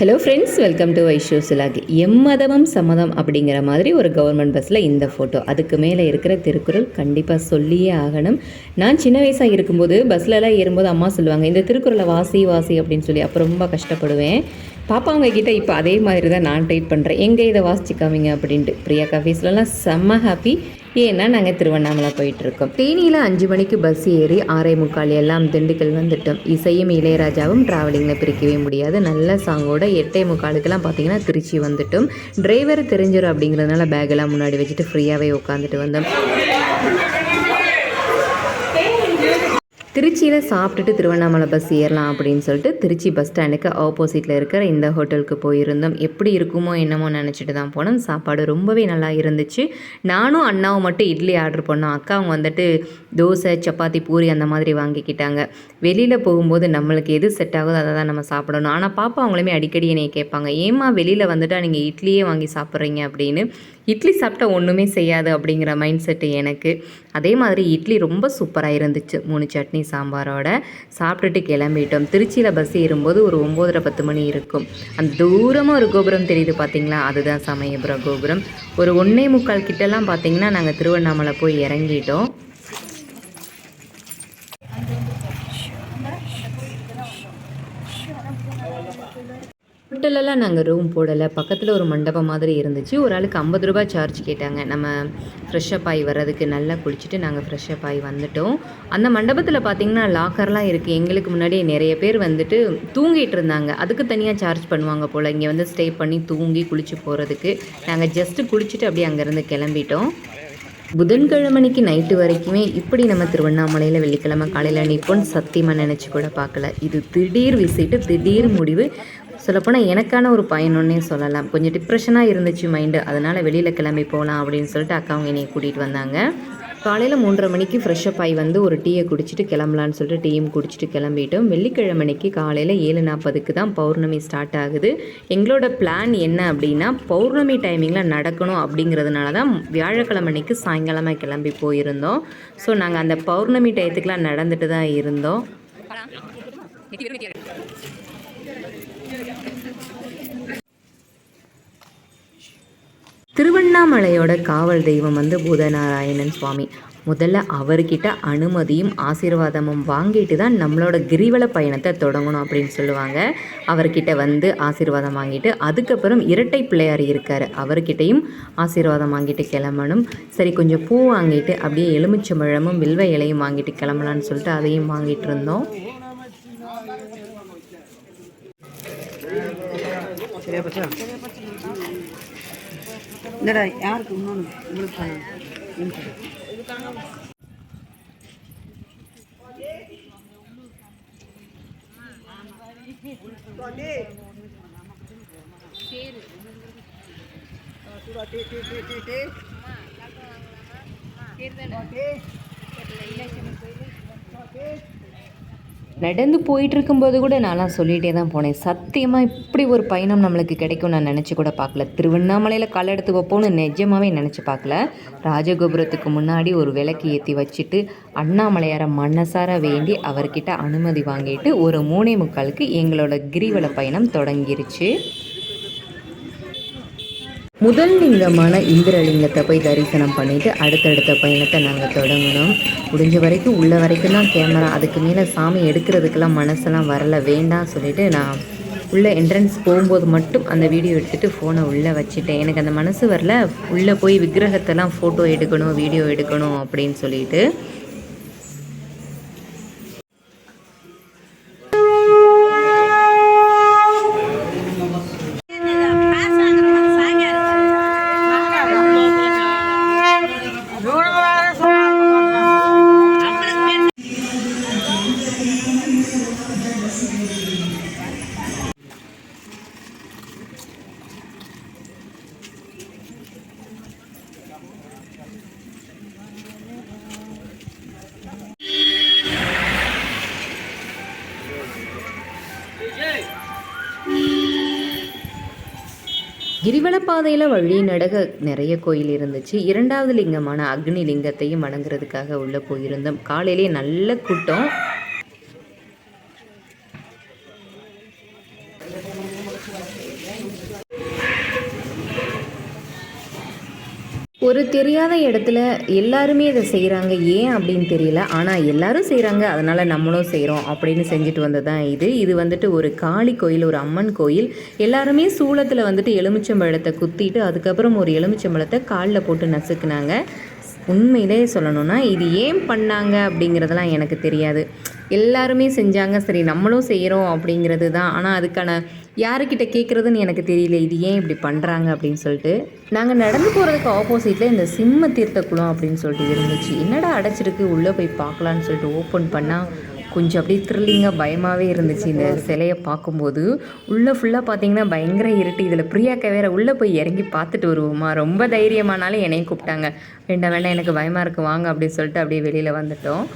Hello friends, welcome to Vaishu's vlog. எம்மதமும் சம்மதம் அப்படிங்கிற மாதிரி ஒரு கவர்மெண்ட் பஸ்ஸில் இந்த ஃபோட்டோ. அதுக்கு மேலே இருக்கிற திருக்குறள் கண்டிப்பாக சொல்லியே ஆகணும். நான் சின்ன வயசாக இருக்கும்போது பஸ்லலாம் ஏறும்போது அம்மா சொல்லுவாங்க, இந்த திருக்குறளை வாசி வாசி அப்படின்னு சொல்லி. அப்போ ரொம்ப கஷ்டப்படுவேன். பாப்பா அவங்க கிட்ட இப்போ அதே மாதிரி தான் நான் டைப் பண்ணுறேன், எங்கே இதை வாசிச்சுக்காமிங்க அப்படின்ட்டு. பிரியா கஃபீஸ்லலாம் செம்ம ஹாப்பி. ஏன்னா நாங்கள் திருவண்ணாமலை போயிட்டுருக்கோம். தேனியில் 5 மணிக்கு பஸ் ஏறி 6:45 எல்லாம் திண்டுக்கல் வந்துட்டோம். இசையும் இளையராஜாவும் ட்ராவலிங்கில் பிரிக்கவே முடியாது. நல்ல சாங்கோட 8:45 பார்த்தீங்கன்னா திருச்சி வந்துட்டோம். டிரைவர் தெரிஞ்சிடும் அப்படிங்கிறதுனால பேக்கெல்லாம் முன்னாடி வச்சுட்டு ஃப்ரீயாகவே உட்காந்துட்டு வந்தோம். திருச்சியில் சாப்பிட்டுட்டு திருவண்ணாமலை பஸ் ஏறலாம் அப்படின்னு சொல்லிட்டு திருச்சி பஸ் ஸ்டாண்டுக்கு ஆப்போசிட்டில் இருக்கிற இந்த ஹோட்டலுக்கு போயிருந்தோம். எப்படி இருக்குமோ என்னமோ நினச்சிட்டு தான் போனோம். சாப்பாடு ரொம்பவே நல்லா இருந்துச்சு. நானும் அண்ணாவும் மட்டும் இட்லி ஆர்டர் பண்ணோம். அக்கா அவங்க வந்துட்டு தோசை, சப்பாத்தி, பூரி அந்த மாதிரி வாங்கிக்கிட்டாங்க. வெளியில் போகும்போது நம்மளுக்கு எது செட் ஆகுதோ அதை தான் நம்ம சாப்பிடணும். ஆனால் பாப்பா அவங்களுமே அடிக்கடி என்னை கேட்பாங்க, ஏம்மா வெளியில் வந்துட்டால் நீங்கள் இட்லியே வாங்கி சாப்பிட்றீங்க அப்படின்னு. இட்லி சாப்பிட்டா ஒன்றுமே செய்யாது அப்படிங்கிற மைண்ட் செட்டு எனக்கு. அதே மாதிரி இட்லி ரொம்ப சூப்பராக இருந்துச்சு. 3 சட்னி சாம்பாரோட சாப்பிட்டுட்டு கிளம்பிட்டோம். திருச்சியில் பஸ் ஏறும்போது ஒரு 9:30-10 மணி இருக்கும். அந்த தூரமாக ஒரு கோபுரம் தெரியுது பார்த்தீங்களா, அதுதான் சமயபுரம் கோபுரம். ஒரு 1:45 கிட்டலாம் பார்த்தீங்கன்னா நாங்கள் திருவண்ணாமலை போய் இறங்கிட்டோம். ஹோட்டலெல்லாம் நாங்கள் ரூம் போடலை. பக்கத்தில் ஒரு மண்டபம் மாதிரி இருந்துச்சு. ஒரு ஆளுக்கு 50 ரூபா சார்ஜ் கேட்டாங்க. நம்ம ஃப்ரெஷ்ஷப் ஆகி வர்றதுக்கு நல்லா குளிச்சுட்டு நாங்கள் ஃப்ரெஷ்ஷப் ஆகி வந்துட்டோம். அந்த மண்டபத்தில் பார்த்திங்கன்னா லாக்கர்லாம் இருக்குது. எங்களுக்கு முன்னாடியே நிறைய பேர் வந்துட்டு தூங்கிட்டு இருந்தாங்க. அதுக்கு தனியாக சார்ஜ் பண்ணுவாங்க போல். இங்கே வந்து ஸ்டே பண்ணி தூங்கி குளிச்சு போகிறதுக்கு. நாங்கள் ஜஸ்ட்டு குளிச்சுட்டு அப்படியே அங்கேருந்து கிளம்பிட்டோம். புதன்கிழமைக்கு நைட்டு வரைக்குமே இப்படி நம்ம திருவண்ணாமலையில் வெள்ளிக்கிழமை காலையில் நிற்போன்னு சத்தியமாக நினச்சி கூட பார்க்கல. இது திடீர் விசிட்டு, திடீர் முடிவு. சொல்லப்போனால் எனக்கான ஒரு பயனுன்னே சொல்லலாம். கொஞ்சம் டிப்ரெஷனாக இருந்துச்சு மைண்டு. அதனால் வெளியில் கிளம்பி போகலாம் அப்படின்னு சொல்லிட்டு அக்கா அவங்க என்னை கூட்டிகிட்டு வந்தாங்க. காலையில் 3:30 மணிக்கு ஃப்ரெஷ்ஷப் ஆகி வந்து ஒரு டீயை குடிச்சிட்டு கிளம்பலான்னு சொல்லிட்டு டீயும் குடிச்சிட்டு கிளம்பிட்டோம். வெள்ளிக்கிழமைக்கு காலையில் 7:40 தான் பௌர்ணமி ஸ்டார்ட் ஆகுது. எங்களோட பிளான் என்ன அப்படின்னா, பௌர்ணமி டைமிங்கில் நடக்கணும் அப்படிங்கிறதுனால தான் வியாழக்கிழமைக்கு சாயங்காலமாக கிளம்பி போயிருந்தோம். ஸோ நாங்கள் அந்த பௌர்ணமி டயத்துக்கெலாம் நடந்துட்டு தான் இருந்தோம். திருவண்ணாமலையோட காவல் தெய்வம் வந்து பூதநாராயணன் சுவாமி. முதல்ல அவர்கிட்ட அனுமதியும் ஆசீர்வாதமும் வாங்கிட்டு தான் நம்மளோட கிரிவல பயணத்தை தொடங்கணும் அப்படின்னு சொல்லுவாங்க. அவர்கிட்ட வந்து ஆசீர்வாதம் வாங்கிட்டு அதுக்கப்புறம் இரட்டை பிள்ளையார் இருக்கார், அவர்கிட்டையும் ஆசீர்வாதம் வாங்கிட்டு கிளம்பணும். சரி, கொஞ்சம் பூ வாங்கிட்டு அப்படியே எலுமிச்சம்பழமும் வில்வ இலையும் வாங்கிட்டு கிளம்பலான்னு சொல்லிட்டு அதையும் வாங்கிட்டு இருந்தோம். யாருக்கு உங்களுக்கு நடந்து போயிட்டு இருக்கும்போது கூட நான்லாம் சொல்லிகிட்டே தான் போனேன், சத்தியமாக இப்படி ஒரு பயணம் நம்மளுக்கு கிடைக்கும் நான் நினச்சி கூட பார்க்கல. திருவண்ணாமலையில் கால் எடுத்து வைப்போன்னு நிஜமாகவே நினச்சி பார்க்கல. ராஜகோபுரத்துக்கு முன்னாடி ஒரு விளக்கு ஏற்றி வச்சுட்டு அண்ணாமலையாரை மனசார வேண்டி அவர்கிட்ட அனுமதி வாங்கிட்டு ஒரு 3:45 எங்களோட கிரிவல பயணம் தொடங்கிருச்சு. முதல் லிங்கமான இந்திரலிங்கத்தை போய் தரிசனம் பண்ணிவிட்டு அடுத்தடுத்த பயணத்தை நாங்கள் தொடங்கினோம். முடிஞ்ச வரைக்கும் உள்ள வரைக்கும் தான் கேமரா, அதுக்கு மேலே சாமி எடுக்கிறதுக்கெல்லாம் மனசெல்லாம் வரலை, வேண்டாம் சொல்லிவிட்டு நான் உள்ளே என்ட்ரன்ஸ் போகும்போது மட்டும் அந்த வீடியோ எடுத்துகிட்டு ஃபோனை உள்ளே வச்சுட்டேன். எனக்கு அந்த மனசு வரல, உள்ளே போய் விக்கிரகத்தெல்லாம் ஃபோட்டோ எடுக்கணும், வீடியோ எடுக்கணும் அப்படின்னு சொல்லிட்டு. கிரிவலப்பாதையில் வழி நடக நிறைய கோயில் இருந்துச்சு. 2வது லிங்கமான அக்னி லிங்கத்தையும் வணங்குறதுக்காக உள்ளே போயிருந்தோம். காலையிலே நல்ல கூட்டம். ஒரு தெரியாத இடத்துல எல்லாருமே இதை செய்கிறாங்க, ஏன் அப்படின்னு தெரியல. ஆனால் எல்லாரும் செய்கிறாங்க, அதனால் நம்மளும் செய்கிறோம் அப்படின்னு செஞ்சுட்டு வந்தது தான் இது. இது வந்துட்டு ஒரு காளி கோயில், ஒரு அம்மன் கோயில். எல்லாருமே சூளத்தில் வந்துட்டு எலுமிச்சம்பழத்தை குத்திட்டு அதுக்கப்புறம் ஒரு எலுமிச்சம்பழத்தை காலில் போட்டு நசுக்குனாங்க. உண்மையிலே சொல்லணும்னா இது ஏன் பண்ணாங்க அப்படிங்கிறதெல்லாம் எனக்கு தெரியாது. எல்லாருமே செஞ்சாங்க, சரி நம்மளும் செய்கிறோம் அப்படிங்கிறது தான். ஆனால் அதுக்கான யாருக்கிட்ட கேட்குறதுன்னு எனக்கு தெரியல, இது ஏன் இப்படி பண்ணுறாங்க அப்படின்னு சொல்லிட்டு. நாங்கள் நடந்து போகிறதுக்கு ஆப்போசிட்டில் இந்த சிம்ம தீர்த்த குளம் அப்படின்னு சொல்லிட்டு இருந்துச்சு. என்னடா அடைச்சிருக்கு, உள்ளே போய் பார்க்கலான்னு சொல்லிட்டு ஓப்பன் பண்ணால் கொஞ்சம் அப்படியே த்ரில்லிங்காக பயமாகவே இருந்துச்சு. இந்த சிலையை பார்க்கும்போது உள்ளே ஃபுல்லாக பார்த்தீங்கன்னா பயங்கர இருட்டு. இதில் பிரியாக்கா வேறு உள்ளே போய் இறங்கி பார்த்துட்டு வருவோமா, ரொம்ப தைரியமானாலும் என்னையும் கூப்பிட்டாங்க. வேண்டாம் வேண்டாம் எனக்கு பயமாக இருக்குது வாங்க அப்படின்னு சொல்லிட்டு அப்படியே வெளியில் வந்துட்டோம்.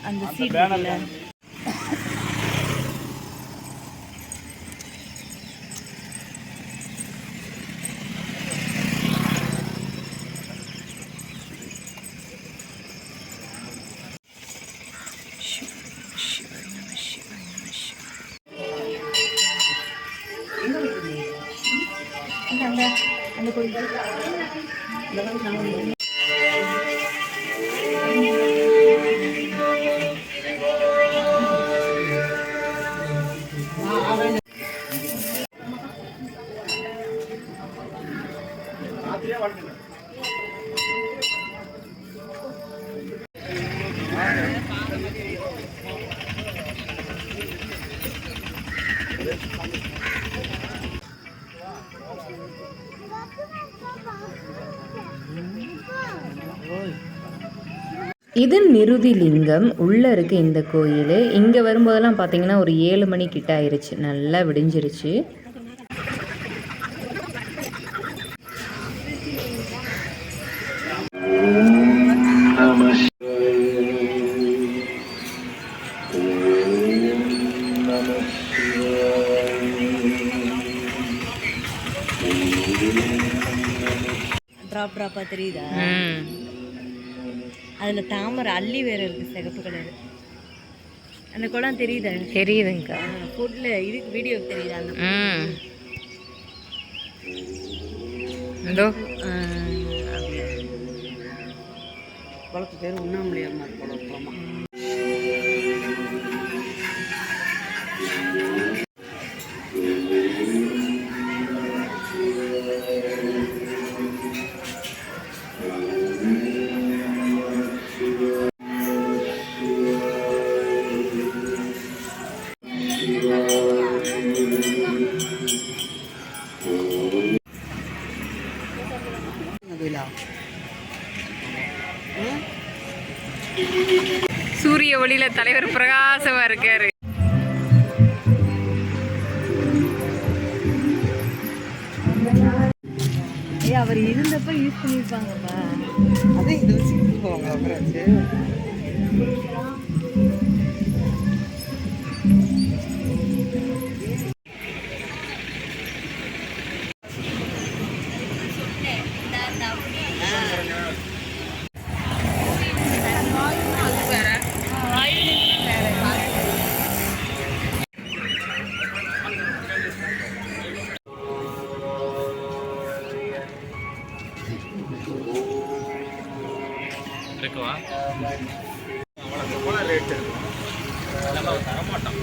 அந்த சீட்ல அந்த கோயில் இது நிருதி லிங்கம் உள்ளே இருக்குது இந்த கோயில். இங்கே வரும்போதெல்லாம் பார்த்தீங்கன்னா ஒரு 7 மணி கிட்ட ஆயிடுச்சு, நல்லா விடிஞ்சிருச்சு. ட்ராப்பாக தெரியுதா? அதில் தாமரை அள்ளி வேறு இருக்குது, சிகப்பு கலர். அந்த குளம் தெரியுதா? தெரியுதுங்கக்கா. ஃபுட்டில் இதுக்கு வீடியோ தெரியுதா? அந்த குளத்து பேர் உண்ணாமலையார் குளமா. சூரிய ஒளியில தலைவர் பிரகாசமா இருக்காரு. அவர் இருந்தப்ப யூஸ் பண்ணிருப்பாங்கப்பா. அதே இது வச்சு போவாங்க. இருக்குவா அவ்வளோ ரேட்டு நம்ம தரமாட்டோம்.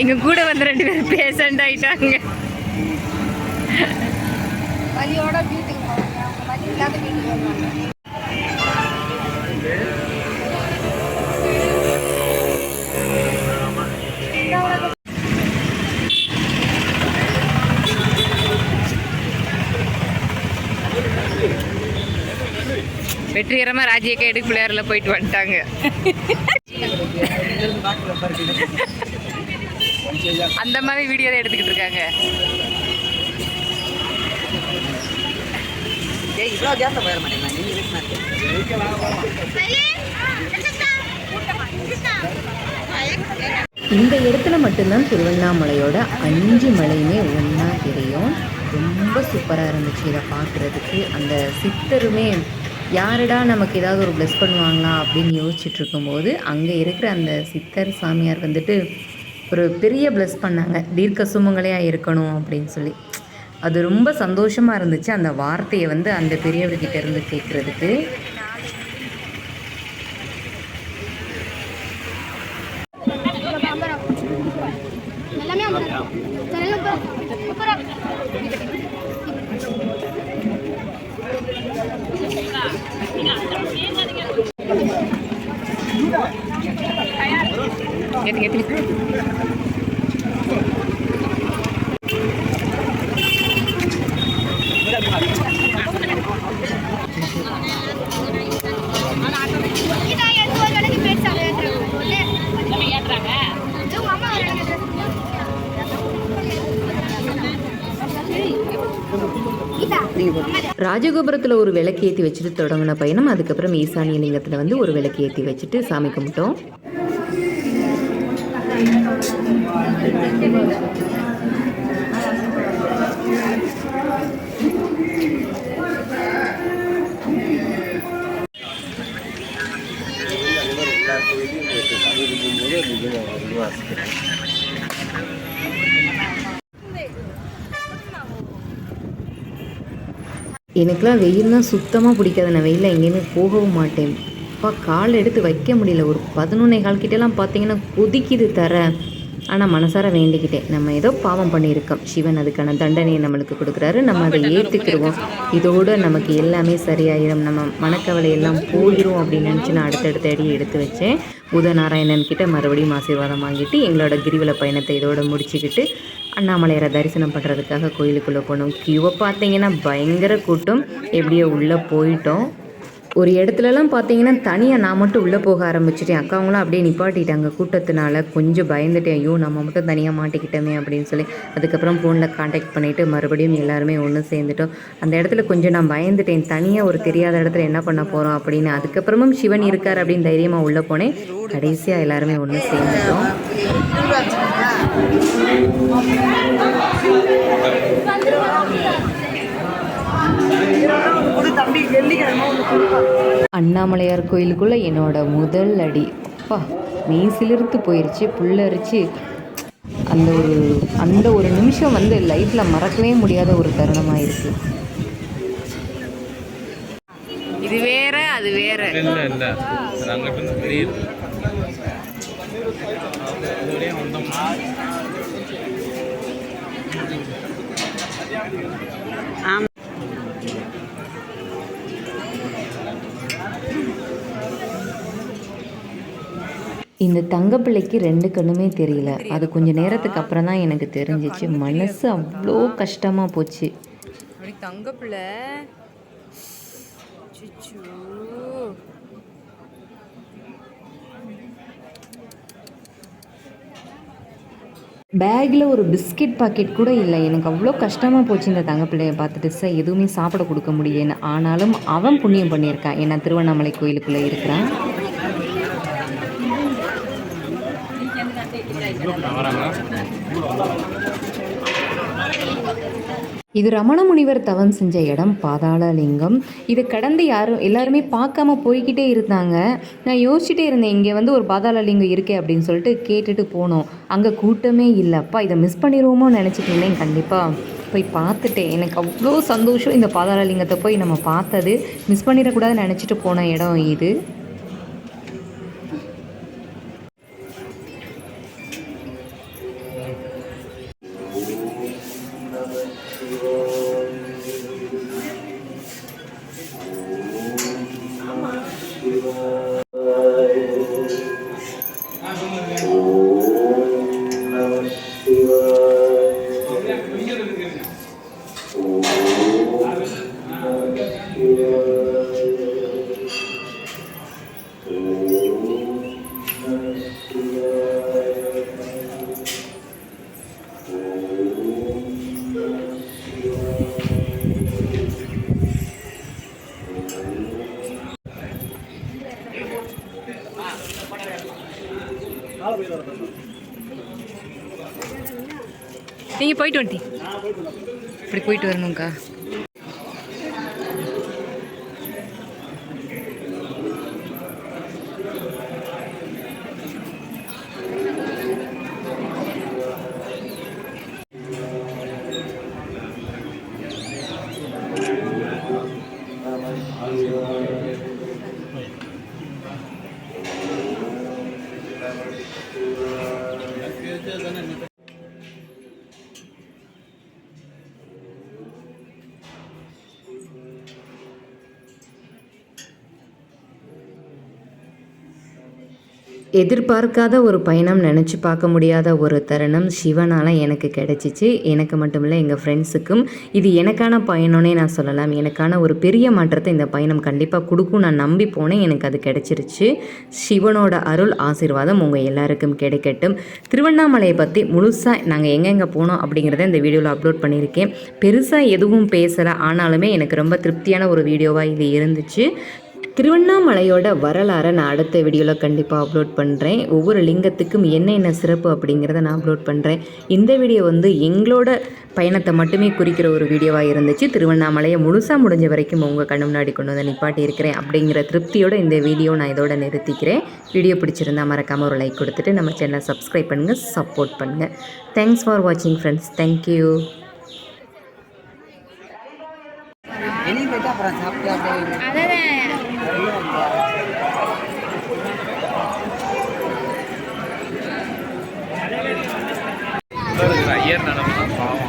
எங்க கூட வந்து 2 பேரும் பேஷண்ட் ஆயிட்டாங்க. வலியோட வீட்டுக்கு போவாங்க, வலி இல்லாத வீட்டுக்கு வருவாங்க. வெற்றிகரமா ராஜியக்கா எடுக்கு பிள்ளையாரில் போயிட்டு வந்துட்டாங்க. அந்த மாதிரி வீடியோ தான் எடுத்துக்கிட்டு இருக்காங்க. இவ்வளோ கேப்ல போயிட மாட்டேங்க, நீங்க இந்த இடத்துல மட்டும்தான் திருவண்ணாமலையோட 5 மலையுமே ஒன்றா தெரியும். ரொம்ப சூப்பராக இருந்துச்சு இதை பார்க்குறதுக்கு. அந்த சித்தருமே யாரடா நமக்கு ஏதாவது ஒரு ப்ளஸ் பண்ணுவாங்களா அப்படின்னு யோசிச்சுட்டு இருக்கும்போது அங்கே இருக்கிற அந்த சித்தர் சாமியார் வந்துட்டு ஒரு பெரிய ப்ளஸ் பண்ணாங்க, தீர்க்க சுமங்கலையாக இருக்கணும் அப்படின்னு சொல்லி. அது ரொம்ப சந்தோஷமாக இருந்துச்சு அந்த வார்த்தையை வந்து அந்த பெரியவர்கிட்ட இருந்து கேட்குறதுக்கு. ராஜகோபுரத்தில் ஒரு விளக்கு ஏற்றி வச்சுட்டு தொடங்கின பயணம். அதுக்கப்புறம் ஈசானிய லிங்கத்தில் வந்து ஒரு விளக்கு ஏற்றி வச்சுட்டு சாமி கும்பிட்டோம். எனக்குலாம் வெயில்னால் சுத்தமாக பிடிக்காது. நான் வெயிலில் எங்கேயுமே போகவும் மாட்டேன். அப்பா கால் எடுத்து வைக்க முடியல. ஒரு 11:15 கிட்டலாம் பார்த்தீங்கன்னா கொதிக்குது தர. ஆனால் மனசார வேண்டிக்கிட்டேன், நம்ம ஏதோ பாவம் பண்ணியிருக்கோம், சிவன் அதுக்கான தண்டனையை நம்மளுக்கு கொடுக்குறாரு, நம்ம அதை ஏற்றுக்கிடுவோம், இதோடு நமக்கு எல்லாமே சரியாயிடும், நம்ம மனக்கவலை எல்லாம் போயிடும் அப்படின்னு நினச்சி நான் அடுத்தடுத்த அடி எடுத்து வச்சேன். புதநாராயணன் கிட்ட மறுபடியும் ஆசீர்வாதம் வாங்கிட்டு எங்களோட கிரிவல பயணத்தை இதோடு முடிச்சுக்கிட்டு அண்ணாமலையாரை தரிசனம் பண்ணுறதுக்காக கோயிலுக்குள்ளே போனோம். கியூவை பார்த்தீங்கன்னா பயங்கர கூட்டம். எப்படியோ உள்ளே போயிட்டோம். ஒரு இடத்துலலாம் பார்த்தீங்கன்னா தனியாக நான் மட்டும் உள்ளே போக ஆரம்பிச்சிட்டேன். அக்காவங்களாம் அப்படியே நிப்பாட்டிட்டாங்க கூட்டத்தினால. கொஞ்சம் பயந்துட்டேன், ஐயோ நம்ம மட்டும் தனியாக மாட்டிக்கிட்டோமே அப்படின்னு சொல்லி. அதுக்கப்புறம் ஃபோனில் காண்டாக்ட் பண்ணிவிட்டு மறுபடியும் எல்லாருமே ஒன்று சேர்ந்துட்டோம். அந்த இடத்துல கொஞ்சம் நான் பயந்துட்டேன், தனியாக ஒரு தெரியாத இடத்துல என்ன பண்ண போகிறோம் அப்படின்னு. அதுக்கப்புறமும் சிவன் இருக்கார் அப்படின்னு தைரியமாக உள்ளே போனேன். கடைசியாக எல்லாருமே ஒன்று சேர்ந்துட்டோம். அண்ணாமலையார் கோயிலுக்குள்ளே என்னோட முதல் அடி அப்பா மெய் சிலிர்த்து போயிடுச்சு, புல்லரிச்சு. அந்த ஒரு நிமிஷம் வந்து லைஃப்பில் மறக்கவே முடியாத ஒரு தருணமாக இருக்குது. இது வேற அது வேற இல்லை இந்த தங்கப்பிள்ளைக்கு 2 கண்ணுமே தெரியல. அது கொஞ்சம் நேரத்துக்கு அப்புறம் தான் எனக்கு தெரிஞ்சிச்சு. மனசு அவ்வளோ கஷ்டமாக போச்சு. அப்படி தங்கப்பிள்ளை பேக்கில் ஒரு பிஸ்கெட் பாக்கெட் கூட இல்லை. எனக்கு அவ்வளோ கஷ்டமாக போச்சு இந்த தங்கப்பிள்ளையை பார்த்துட்டு. சார் எதுவுமே சாப்பிட கொடுக்க முடியலன்னு. ஆனாலும் அவன் புண்ணியம் பண்ணியிருக்கான். ஏன்னா திருவண்ணாமலை கோயிலுக்குள்ளே இருக்கிறான். இது ரமண முனிவர் தவம் செஞ்ச இடம், பாதாள லிங்கம். இதை கடந்து எல்லாருமே பார்க்காம போய்கிட்டே இருந்தாங்க. நான் யோசிச்சுட்டே இருந்தேன், இங்கே வந்து ஒரு பாதாள லிங்கம் இருக்கே அப்படின்னு சொல்லிட்டு கேட்டுட்டு போனோம். அங்கே கூட்டமே இல்லைப்பா, இதை மிஸ் பண்ணிடுவோமோ நினச்சிட்டு இருந்தேன். கண்டிப்பாக போய் பார்த்துட்டேன். எனக்கு அவ்வளோ சந்தோஷம் இந்த பாதாள லிங்கத்தை போய் நம்ம பார்த்தது. மிஸ் பண்ணிடக்கூடாதுன்னு நினச்சிட்டு போன இடம் இது. நீங்கள் போயிட்டு வந்துட்டி இப்படி போயிட்டு வரணுங்க்கா. எதிர்பார்க்காத ஒரு பயணம், நினச்சி பார்க்க முடியாத ஒரு தருணம் சிவனால் எனக்கு கிடச்சிச்சு. எனக்கு மட்டும் இல்லை, எங்கள் ஃப்ரெண்ட்ஸுக்கும். இது எனக்கான பயணம்னே நான் சொல்லலாம். எனக்கான ஒரு பெரிய மாற்றத்தை இந்த பயணம் கண்டிப்பாக கொடுக்கும் நான் நம்பி போனேன். எனக்கு அது கிடச்சிருச்சு. சிவனோட அருள் ஆசீர்வாதம் உங்கள் எல்லாருக்கும் கிடைக்கட்டும். திருவண்ணாமலையை பற்றி முழுசாக நாங்கள் எங்கெங்கே போனோம் அப்படிங்கிறத இந்த வீடியோவில் அப்லோட் பண்ணியிருக்கேன். பெருசாக எதுவும் பேசலை, ஆனாலுமே எனக்கு ரொம்ப திருப்தியான ஒரு வீடியோவாக இது இருந்துச்சு. திருவண்ணாமலையோட வரலாறை நான் அடுத்த வீடியோவில் கண்டிப்பாக அப்லோட் பண்ணுறேன். ஒவ்வொரு லிங்கத்துக்கும் என்ன சிறப்பு அப்படிங்கிறத நான் அப்லோட் பண்ணுறேன். இந்த வீடியோ வந்து எங்களோட பயணத்தை மட்டுமே குறிக்கிற ஒரு வீடியோவாக இருந்துச்சு. திருவண்ணாமலையை முழுசாக முடிஞ்ச வரைக்கும் உங்கள் கண்ணு முன்னாடி கொண்டு வந்து நிப்பாட்டி இருக்கிறேன் அப்படிங்கிற திருப்தியோட இந்த வீடியோ நான் இதோட நிறுத்திக்கிறேன். வீடியோ பிடிச்சிருந்தா மறக்காமல் ஒரு லைக் கொடுத்துட்டு நம்ம சேனலை சப்ஸ்கிரைப் பண்ணுங்கள், சப்போர்ட் பண்ணுங்கள். தேங்க்ஸ் ஃபார் வாட்சிங் ஃப்ரெண்ட்ஸ். தேங்க்யூ. வெளியே போயிட்டு அப்புறம் சாப்பிட்டு அப்படியே ஐயர் நடந்தா பாவம்.